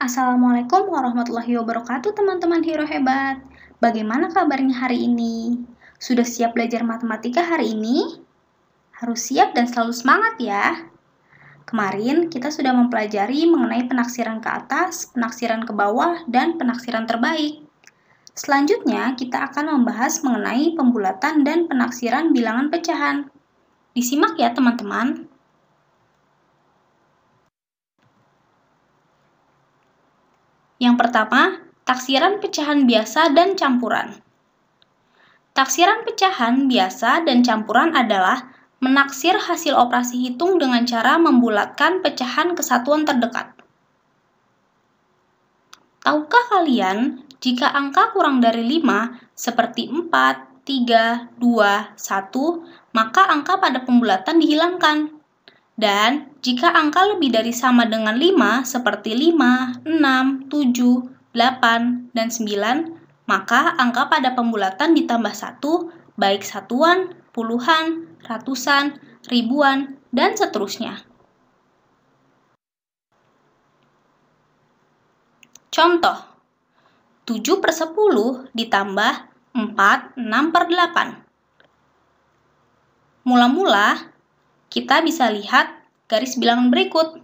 Assalamualaikum warahmatullahi wabarakatuh teman-teman hero hebat. Bagaimana kabarnya hari ini? Sudah siap belajar matematika hari ini? Harus siap dan selalu semangat ya. Kemarin kita sudah mempelajari mengenai penaksiran ke atas, penaksiran ke bawah, dan penaksiran terbaik. Selanjutnya kita akan membahas mengenai pembulatan dan penaksiran bilangan pecahan. Disimak ya teman-teman. Yang pertama, taksiran pecahan biasa dan campuran. Taksiran pecahan biasa dan campuran adalah menaksir hasil operasi hitung dengan cara membulatkan pecahan ke satuan terdekat. Tahukah kalian, jika angka kurang dari 5, seperti 4, 3, 2, 1, maka angka pada pembulatan dihilangkan. Dan jika angka lebih dari sama dengan 5, seperti 5, 6, 7, 8, dan 9, maka angka pada pembulatan ditambah 1, baik satuan, puluhan, ratusan, ribuan, dan seterusnya. Contoh, 7/10 ditambah 4, 6/8. Mula-mula, kita bisa lihat garis bilangan berikut.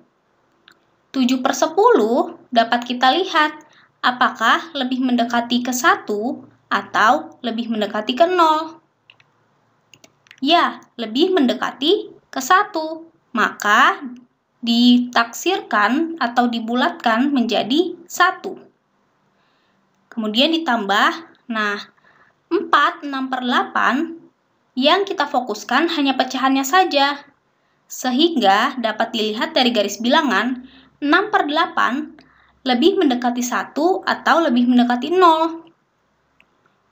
7/10 dapat kita lihat apakah lebih mendekati ke 1 atau lebih mendekati ke 0. Ya, lebih mendekati ke 1, maka ditaksirkan atau dibulatkan menjadi 1. Kemudian ditambah, 4, 6/8 yang kita fokuskan hanya pecahannya saja. Sehingga dapat dilihat dari garis bilangan 6/8 lebih mendekati 1 atau lebih mendekati 0.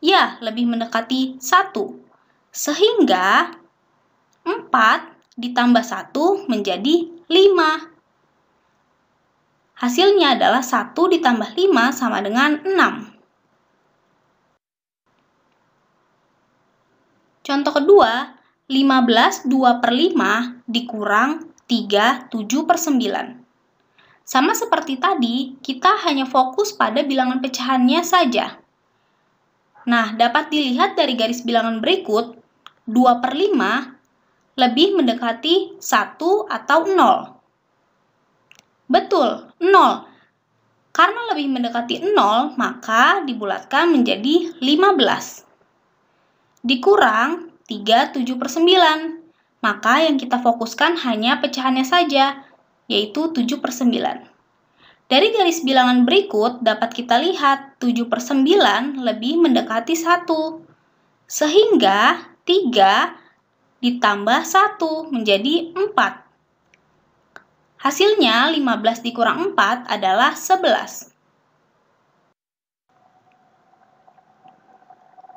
Ya, lebih mendekati 1. Sehingga 4 ditambah 1 menjadi 5. Hasilnya adalah 1 ditambah 5 sama dengan 6. Contoh kedua, 15 2/5 dikurang 3 7/9. Sama seperti tadi, kita hanya fokus pada bilangan pecahannya saja. Dapat dilihat dari garis bilangan berikut, 2/5 lebih mendekati 1 atau 0. Betul, 0. Karena lebih mendekati 0, maka dibulatkan menjadi 15. Dikurang 3 7/9, maka yang kita fokuskan hanya pecahannya saja, yaitu 7/9. Dari garis bilangan berikut dapat kita lihat 7/9 lebih mendekati 1, sehingga 3 ditambah 1 menjadi 4. Hasilnya 15 dikurang 4 adalah 11.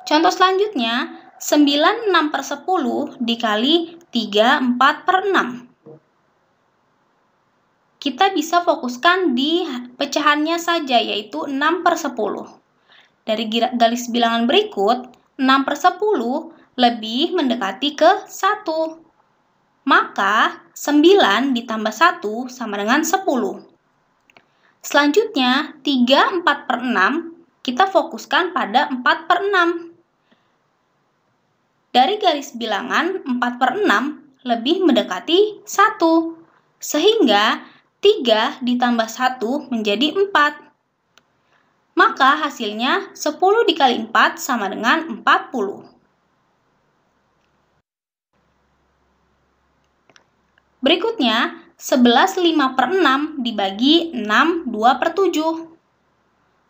Contoh selanjutnya, 9 6/10 dikali 3 4/6. Kita bisa fokuskan di pecahannya saja, yaitu 6/10. Dari garis bilangan berikut, 6/10 lebih mendekati ke 1. Maka 9 ditambah 1 sama dengan 10. Selanjutnya, 3 4/6 kita fokuskan pada 4/6. Dari garis bilangan 4/6 lebih mendekati 1, sehingga 3 ditambah 1 menjadi 4. Maka hasilnya 10 dikali 4 sama dengan 40. Berikutnya, 11 5/6 dibagi 6 2/7.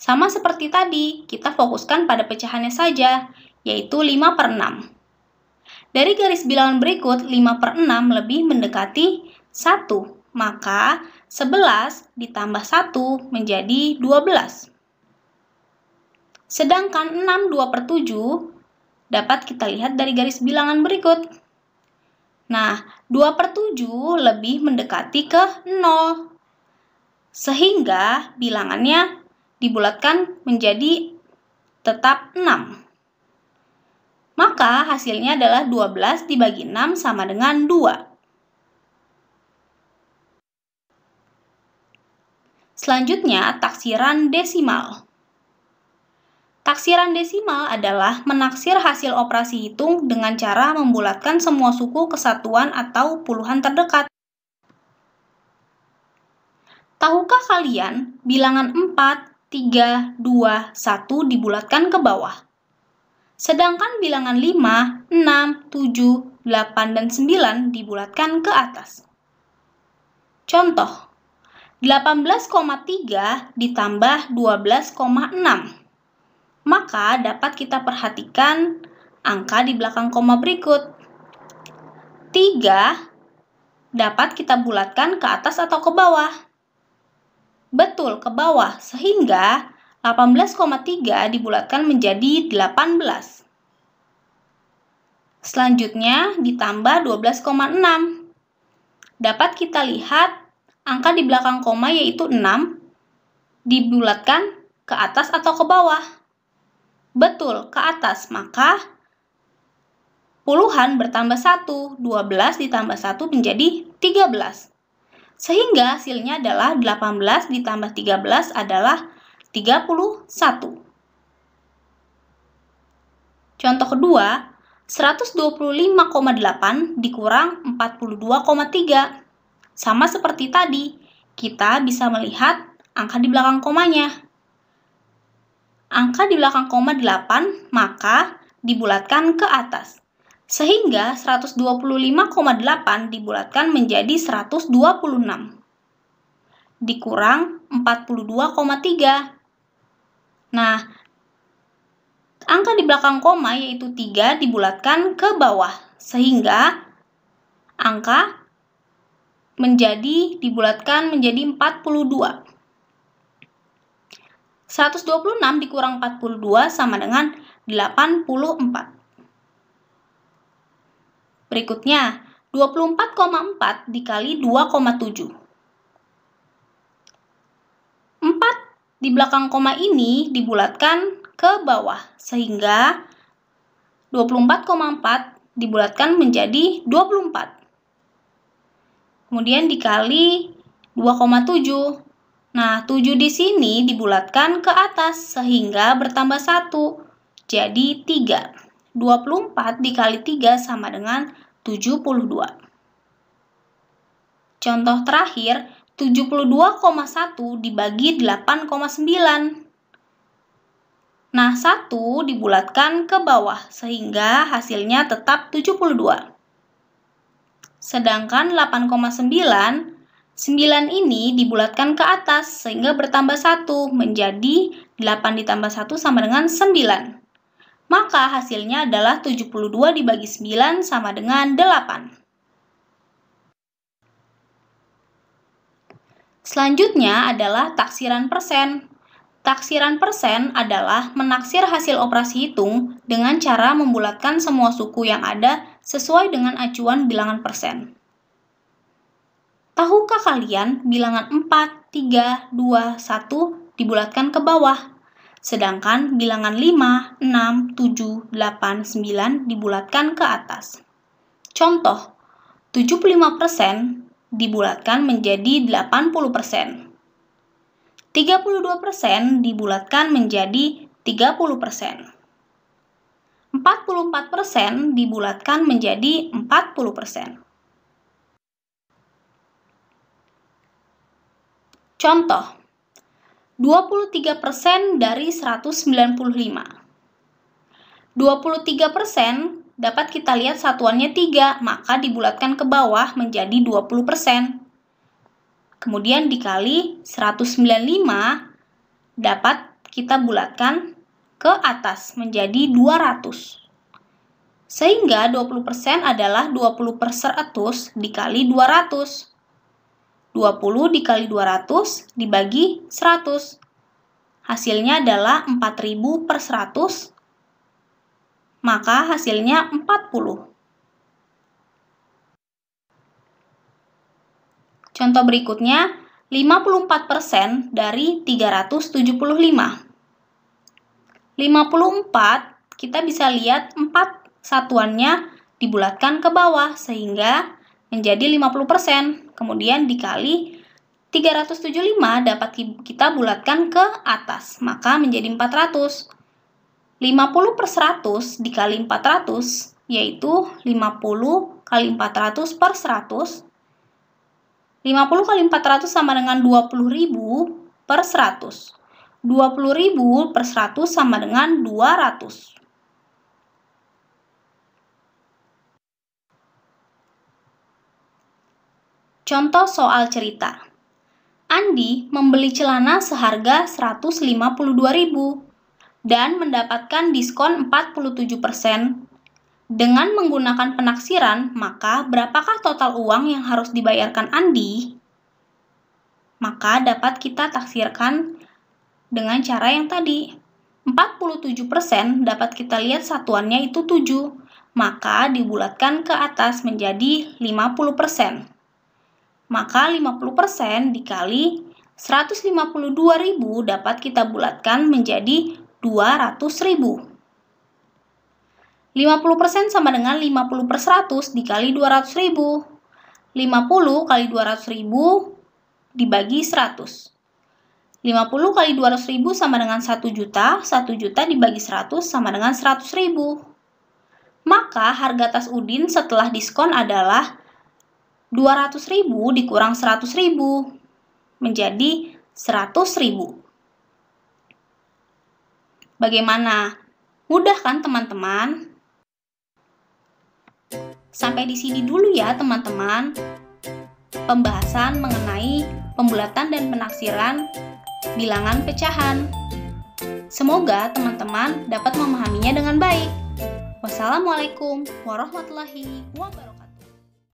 Sama seperti tadi, kita fokuskan pada pecahannya saja, yaitu 5/6. Dari garis bilangan berikut, 5/6 lebih mendekati 1, maka 11 ditambah 1 menjadi 12. Sedangkan 6 2/7 dapat kita lihat dari garis bilangan berikut. 2/7 lebih mendekati ke 0, sehingga bilangannya dibulatkan menjadi tetap 6. Maka hasilnya adalah 12 dibagi 6 sama dengan 2. Selanjutnya, taksiran desimal. Taksiran desimal adalah menaksir hasil operasi hitung dengan cara membulatkan semua suku kesatuan atau puluhan terdekat. Tahukah kalian bilangan 4, 3, 2, 1 dibulatkan ke bawah? Sedangkan bilangan 5, 6, 7, 8, dan 9 dibulatkan ke atas. Contoh, 18,3 ditambah 12,6. Maka dapat kita perhatikan angka di belakang koma berikut. 3 dapat kita bulatkan ke atas atau ke bawah. Betul, ke bawah, sehingga 18,3 dibulatkan menjadi 18. Selanjutnya ditambah 12,6. Dapat kita lihat angka di belakang koma yaitu 6 dibulatkan ke atas atau ke bawah. Betul, ke atas, maka puluhan bertambah 1, 12 ditambah 1 menjadi 13. Sehingga hasilnya adalah 18 ditambah 13 adalah 31. Contoh kedua, 125,8 dikurang 42,3. Sama seperti tadi, kita bisa melihat angka di belakang komanya. Angka di belakang koma 8, maka dibulatkan ke atas. Sehingga 125,8 dibulatkan menjadi 126. Dikurang 42,3. Nah, angka di belakang koma yaitu 3 dibulatkan ke bawah. Sehingga angka dibulatkan menjadi 42. 126 dikurang 42 sama dengan 84. Berikutnya, 24,4 dikali 2,7. 4 di belakang koma ini dibulatkan ke bawah, sehingga 24,4 dibulatkan menjadi 24. Kemudian dikali 2,7. Nah, 7 di sini dibulatkan ke atas sehingga bertambah 1. Jadi 3. 24 dikali 3 sama dengan 72. Contoh terakhir, 72,1 dibagi 8,9. Nah, 1 dibulatkan ke bawah sehingga hasilnya tetap 72. Sedangkan 8,9 ini dibulatkan ke atas sehingga bertambah 1 menjadi 8 ditambah 1 sama dengan 9. Maka hasilnya adalah 72 dibagi 9 sama dengan 8. Selanjutnya adalah taksiran persen. Taksiran persen adalah menaksir hasil operasi hitung dengan cara membulatkan semua suku yang ada sesuai dengan acuan bilangan persen. Tahukah kalian bilangan 4, 3, 2, 1 dibulatkan ke bawah, sedangkan bilangan 5, 6, 7, 8, 9 dibulatkan ke atas. Contoh, 75% dibulatkan menjadi 80%. 32% dibulatkan menjadi 30%. 44% dibulatkan menjadi 40%. Contoh, 23% dari 195. 23% dapat kita lihat satuannya 3, maka dibulatkan ke bawah menjadi 20%. Kemudian dikali 195 dapat kita bulatkan ke atas menjadi 200. Sehingga 20% adalah 20 per 100 dikali 200. 20 dikali 200 dibagi 100. Hasilnya adalah 4000 per 100. Maka hasilnya 40. Contoh berikutnya, 54% dari 375. 54, kita bisa lihat 4 satuannya dibulatkan ke bawah sehingga menjadi 50%. Kemudian dikali 375 dapat kita bulatkan ke atas, maka menjadi 400. 50 per 100 dikali 400, yaitu 50 kali 400 per 100. 50 kali 400 sama dengan 20.000 per 100. 20.000 per 100 sama dengan 200. Contoh soal cerita. Andi membeli celana seharga 152.000 dan mendapatkan diskon 47%. Dengan menggunakan penaksiran, maka berapakah total uang yang harus dibayarkan Andi? Maka dapat kita taksirkan dengan cara yang tadi. 47% dapat kita lihat satuannya itu 7, maka dibulatkan ke atas menjadi 50%. Maka 50% dikali 152.000 dapat kita bulatkan menjadi 200.000. 50% sama dengan 50 per 100 dikali 200.000. 50 kali 200.000 dibagi 100. 50 kali 200.000 sama dengan 1 juta. 1 juta dibagi 100 sama dengan 100.000. Maka harga tas Udin setelah diskon adalah 200.000 dikurang 100.000 menjadi 100.000. Bagaimana? Mudah kan teman-teman? Sampai di sini dulu ya teman-teman. Pembahasan mengenai pembulatan dan penaksiran bilangan pecahan. Semoga teman-teman dapat memahaminya dengan baik. Wassalamualaikum warahmatullahi wabarakatuh.